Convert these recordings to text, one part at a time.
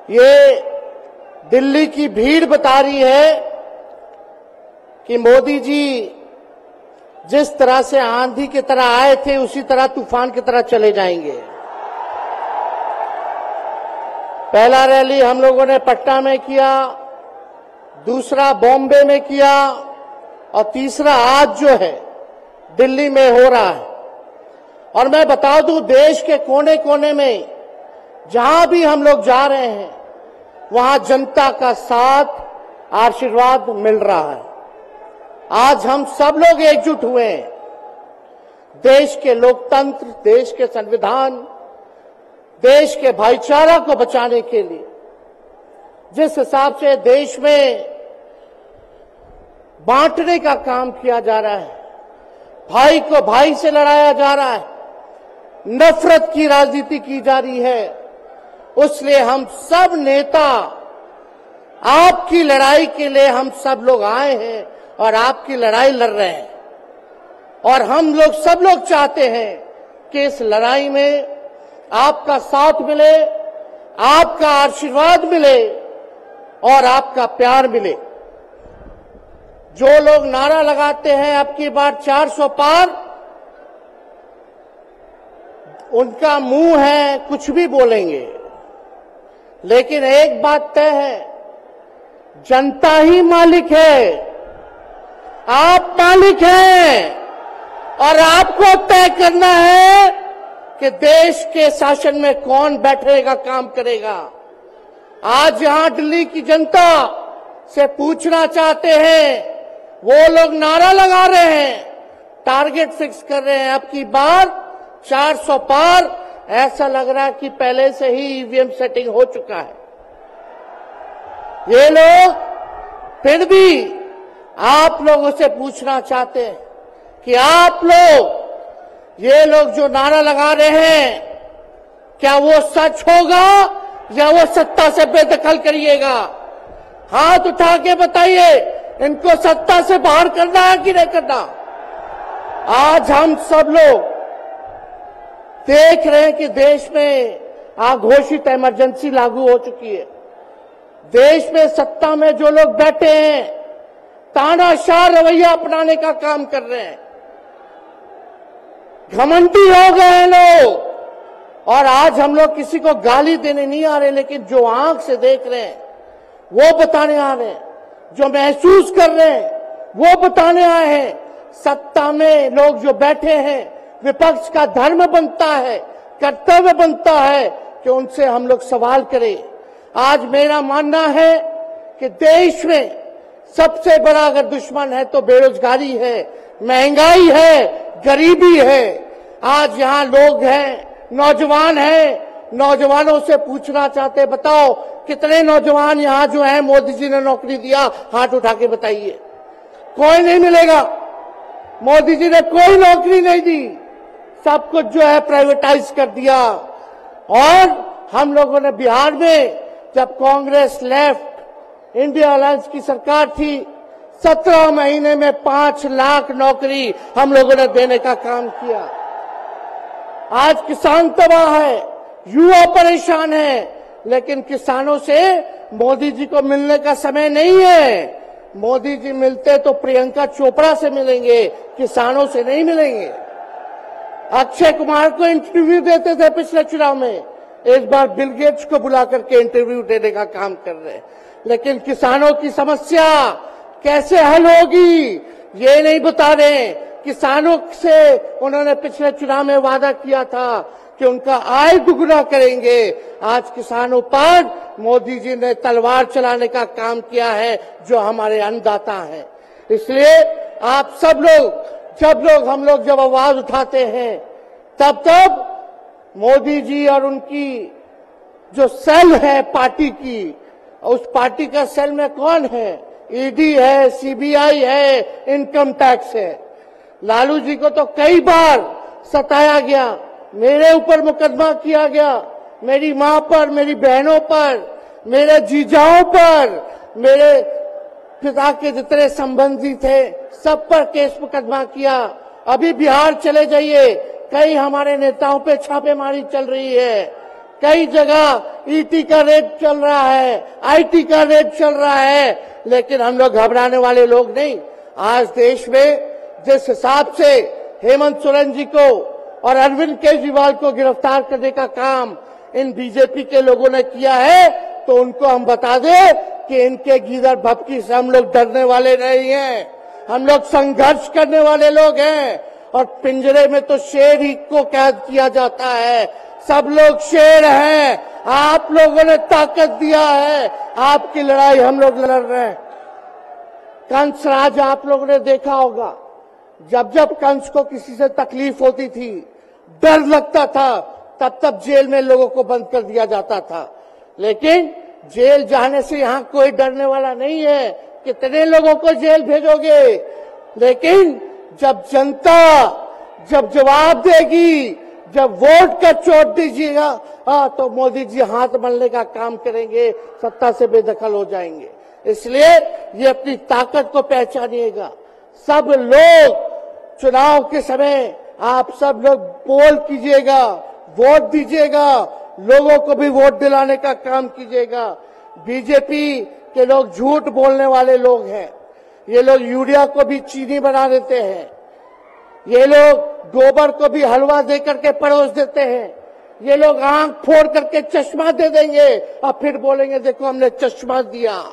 ये दिल्ली की भीड़ बता रही है कि मोदी जी जिस तरह से आंधी की तरह आए थे उसी तरह तूफान की तरह चले जाएंगे। पहला रैली हम लोगों ने पटना में किया, दूसरा बॉम्बे में किया और तीसरा आज जो है दिल्ली में हो रहा है। और मैं बता दूं, देश के कोने कोने में जहां भी हम लोग जा रहे हैं वहां जनता का साथ आशीर्वाद मिल रहा है। आज हम सब लोग एकजुट हुए हैं देश के लोकतंत्र, देश के संविधान, देश के भाईचारा को बचाने के लिए। जिस हिसाब से देश में बांटने का काम किया जा रहा है, भाई को भाई से लड़ाया जा रहा है, नफरत की राजनीति की जा रही है, उसलिए हम सब नेता आपकी लड़ाई के लिए हम सब लोग आए हैं और आपकी लड़ाई लड़ रहे हैं। और हम लोग सब लोग चाहते हैं कि इस लड़ाई में आपका साथ मिले, आपका आशीर्वाद मिले और आपका प्यार मिले। जो लोग नारा लगाते हैं अब की बार 400 पार, उनका मुंह है कुछ भी बोलेंगे, लेकिन एक बात तय है, जनता ही मालिक है, आप मालिक हैं और आपको तय करना है कि देश के शासन में कौन बैठेगा, काम करेगा। आज यहां दिल्ली की जनता से पूछना चाहते हैं, वो लोग नारा लगा रहे हैं, टारगेट फिक्स कर रहे हैं, अब की बार 400 पार, ऐसा लग रहा है कि पहले से ही ईवीएम सेटिंग हो चुका है। ये लोग फिर भी आप लोगों से पूछना चाहते हैं कि आप लोग, ये लोग जो नारा लगा रहे हैं, क्या वो सच होगा या वो सत्ता से बेदखल करिएगा? हाथ उठा के बताइए, इनको सत्ता से बाहर करना है कि नहीं करना? आज हम सब लोग देख रहे हैं कि देश में अघोषित इमरजेंसी लागू हो चुकी है। देश में सत्ता में जो लोग बैठे हैं तानाशाह रवैया अपनाने का काम कर रहे हैं, घमंडी हो गए हैं लोग। और आज हम लोग किसी को गाली देने नहीं आ रहे, लेकिन जो आंख से देख रहे हैं वो बताने आ रहे हैं, जो महसूस कर रहे हैं वो बताने आए हैं। सत्ता में लोग जो बैठे हैं, विपक्ष का धर्म बनता है, कर्तव्य बनता है कि उनसे हम लोग सवाल करें। आज मेरा मानना है कि देश में सबसे बड़ा अगर दुश्मन है तो बेरोजगारी है, महंगाई है, गरीबी है। आज यहाँ लोग हैं, नौजवान हैं, नौजवानों से पूछना चाहते, बताओ कितने नौजवान यहाँ जो हैं मोदी जी ने नौकरी दिया? हाथ उठा के बताइए। कोई नहीं मिलेगा। मोदी जी ने कोई नौकरी नहीं दी, सब कुछ जो है प्राइवेटाइज कर दिया। और हम लोगों ने बिहार में जब कांग्रेस लेफ्ट इंडिया अलायंस की सरकार थी, 17 महीने में 5 लाख नौकरी हम लोगों ने देने का काम किया। आज किसान तबाह है, युवा परेशान है, लेकिन किसानों से मोदी जी को मिलने का समय नहीं है। मोदी जी मिलते तो प्रियंका चोपड़ा से मिलेंगे, किसानों से नहीं मिलेंगे। अक्षय कुमार को इंटरव्यू देते थे पिछले चुनाव में, इस बार बिल गेट्स को बुला करके इंटरव्यू देने का काम कर रहे हैं। लेकिन किसानों की समस्या कैसे हल होगी ये नहीं बता रहे। किसानों से उन्होंने पिछले चुनाव में वादा किया था कि उनका आय दुगुना करेंगे। आज किसानों पर मोदी जी ने तलवार चलाने का काम किया है, जो हमारे अन्नदाता हैं। इसलिए आप सब लोग, हम लोग जब आवाज उठाते हैं, तब मोदी जी और उनकी जो सेल है पार्टी की, उस पार्टी का सेल में कौन है? ईडी है, सीबीआई है, इनकम टैक्स है। लालू जी को तो कई बार सताया गया, मेरे ऊपर मुकदमा किया गया, मेरी मां पर, मेरी बहनों पर, मेरे जीजाओं पर, मेरे पिता के जितने संबंधी थे सब पर केस मुकदमा किया। अभी बिहार चले जाइए, कई हमारे नेताओं पे छापेमारी चल रही है, कई जगह ईटी का रेट चल रहा है, आईटी का रेट चल रहा है, लेकिन हम लोग घबराने वाले लोग नहीं। आज देश में जिस हिसाब से हेमंत सोरेन जी को और अरविंद केजरीवाल को गिरफ्तार करने का काम इन बीजेपी के लोगों ने किया है, तो उनको हम बता दें कि इनके गीदड़ भपकी से हम लोग डरने वाले नहीं हैं। हम लोग संघर्ष करने वाले लोग हैं, और पिंजरे में तो शेर ही को कैद किया जाता है। सब लोग शेर हैं, आप लोगों ने ताकत दिया है, आपकी लड़ाई हम लोग लड़ रहे हैं। कंस राज आप लोगों ने देखा होगा, जब जब कंस को किसी से तकलीफ होती थी, डर लगता था, तब तब जेल में लोगों को बंद कर दिया जाता था। लेकिन जेल जाने से यहां कोई डरने वाला नहीं है। कितने लोगों को जेल भेजोगे? लेकिन जब जनता जब जवाब देगी, जब वोट का चोट दीजिएगा, तो मोदी जी हाथ मलने का काम करेंगे, सत्ता से बेदखल हो जाएंगे। इसलिए ये अपनी ताकत को पहचानिएगा। सब लोग चुनाव के समय आप सब लोग पोल कीजिएगा, वोट दीजिएगा, लोगों को भी वोट दिलाने का काम कीजिएगा। बीजेपी के लोग झूठ बोलने वाले लोग हैं। ये लोग यूरिया को भी चीनी बना देते हैं, ये लोग गोबर को भी हलवा देकर के परोस देते हैं, ये लोग आंख फोड़ करके चश्मा दे देंगे और फिर बोलेंगे देखो हमने चश्मा दिया।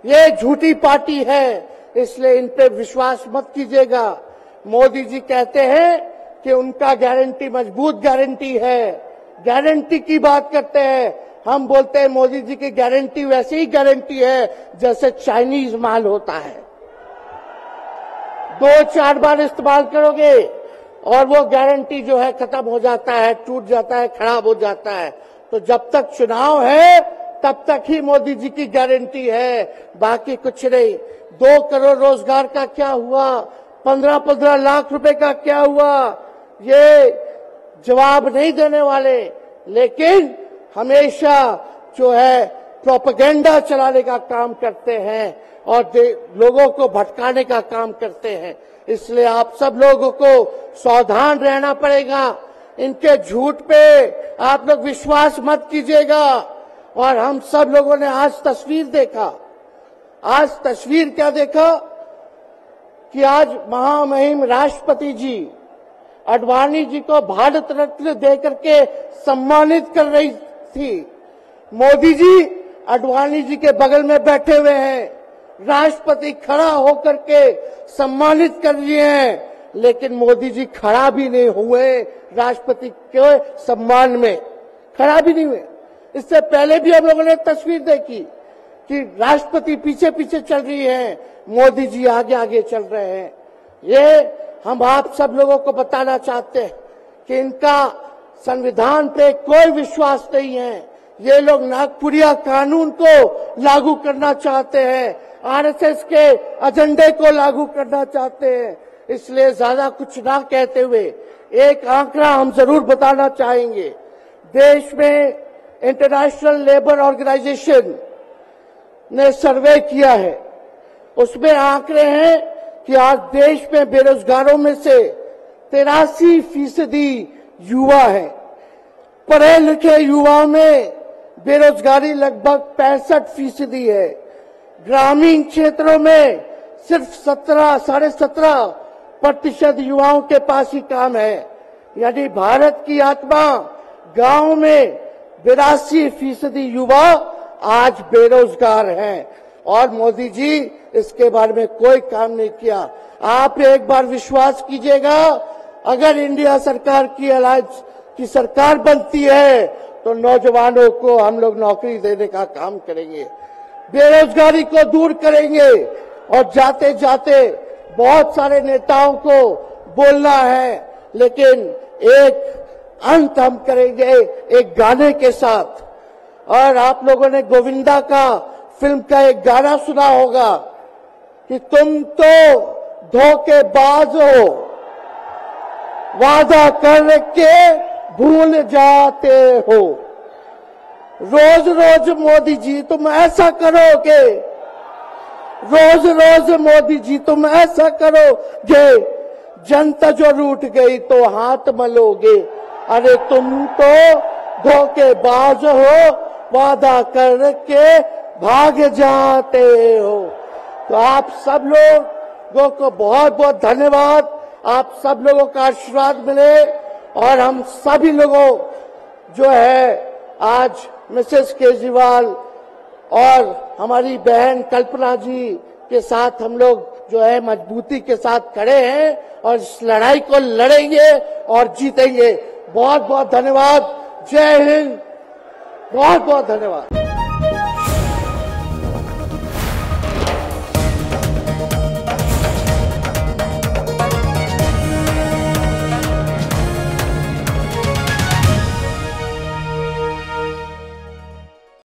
ये झूठी पार्टी है, इसलिए इन पे विश्वास मत कीजिएगा। मोदी जी कहते हैं कि उनका गारंटी मजबूत गारंटी है, गारंटी की बात करते हैं। हम बोलते हैं मोदी जी की गारंटी वैसी ही गारंटी है जैसे चाइनीज माल होता है। 2-4 बार इस्तेमाल करोगे और वो गारंटी जो है खत्म हो जाता है, टूट जाता है, खराब हो जाता है। तो जब तक चुनाव है तब तक ही मोदी जी की गारंटी है, बाकी कुछ नहीं। 2 करोड़ रोजगार का क्या हुआ, 15-15 लाख रुपए का क्या हुआ, ये जवाब नहीं देने वाले, लेकिन हमेशा जो है प्रोपेगेंडा चलाने का काम करते हैं और लोगों को भटकाने का काम करते हैं। इसलिए आप सब लोगों को सावधान रहना पड़ेगा। इनके झूठ पे आप लोग विश्वास मत कीजिएगा। और हम सब लोगों ने आज तस्वीर देखा, आज तस्वीर क्या देखा कि आज महामहिम राष्ट्रपति जी आडवाणी जी को भारत रत्न देकर के सम्मानित कर रही थी। मोदी जी आडवाणी जी के बगल में बैठे हुए हैं, राष्ट्रपति खड़ा होकर के सम्मानित कर रहे हैं, लेकिन मोदी जी खड़ा भी नहीं हुए राष्ट्रपति के सम्मान में, खड़ा भी नहीं हुए। इससे पहले भी हम लोगों ने तस्वीर देखी कि राष्ट्रपति पीछे पीछे चल रही है, मोदी जी आगे आगे चल रहे हैं। ये हम आप सब लोगों को बताना चाहते हैं कि इनका संविधान पे कोई विश्वास नहीं है। ये लोग नागपुरिया कानून को लागू करना चाहते हैं, आरएसएस के एजेंडे को लागू करना चाहते हैं। इसलिए ज्यादा कुछ ना कहते हुए एक आंकड़ा हम जरूर बताना चाहेंगे। देश में इंटरनेशनल लेबर ऑर्गेनाइजेशन ने सर्वे किया है, उसमें आंकड़े हैं कि आज देश में बेरोजगारों में से 83% युवा है। पढ़े लिखे युवाओं में बेरोजगारी लगभग 65% है। ग्रामीण क्षेत्रों में सिर्फ 17.5% युवाओं के पास ही काम है। यानी भारत की आत्मा गांव में 82% युवा आज बेरोजगार हैं और मोदी जी इसके बारे में कोई काम नहीं किया। आप एक बार विश्वास कीजिएगा, अगर इंडिया सरकार की अलायंस की सरकार बनती है तो नौजवानों को हम लोग नौकरी देने का काम करेंगे, बेरोजगारी को दूर करेंगे। और जाते जाते बहुत सारे नेताओं को बोलना है, लेकिन एक अंत हम करेंगे एक गाने के साथ। और आप लोगों ने गोविंदा का फिल्म का एक गाना सुना होगा कि तुम तो धोखेबाज हो, वादा करके भूल जाते हो। रोज रोज मोदी जी तुम ऐसा करोगे, रोज रोज मोदी जी तुम ऐसा करोगे, जनता जो रूठ गई तो हाथ मलोगे। अरे तुम तो धोखेबाज हो, वादा करके भाग जाते हो। तो आप सब लोगों को बहुत बहुत धन्यवाद। आप सब लोगों का आशीर्वाद मिले और हम सभी लोगों जो है आज मिसेस केजरीवाल और हमारी बहन कल्पना जी के साथ हम लोग जो है मजबूती के साथ खड़े हैं और इस लड़ाई को लड़ेंगे और जीतेंगे। बहुत बहुत धन्यवाद। जय हिंद। बहुत बहुत धन्यवाद।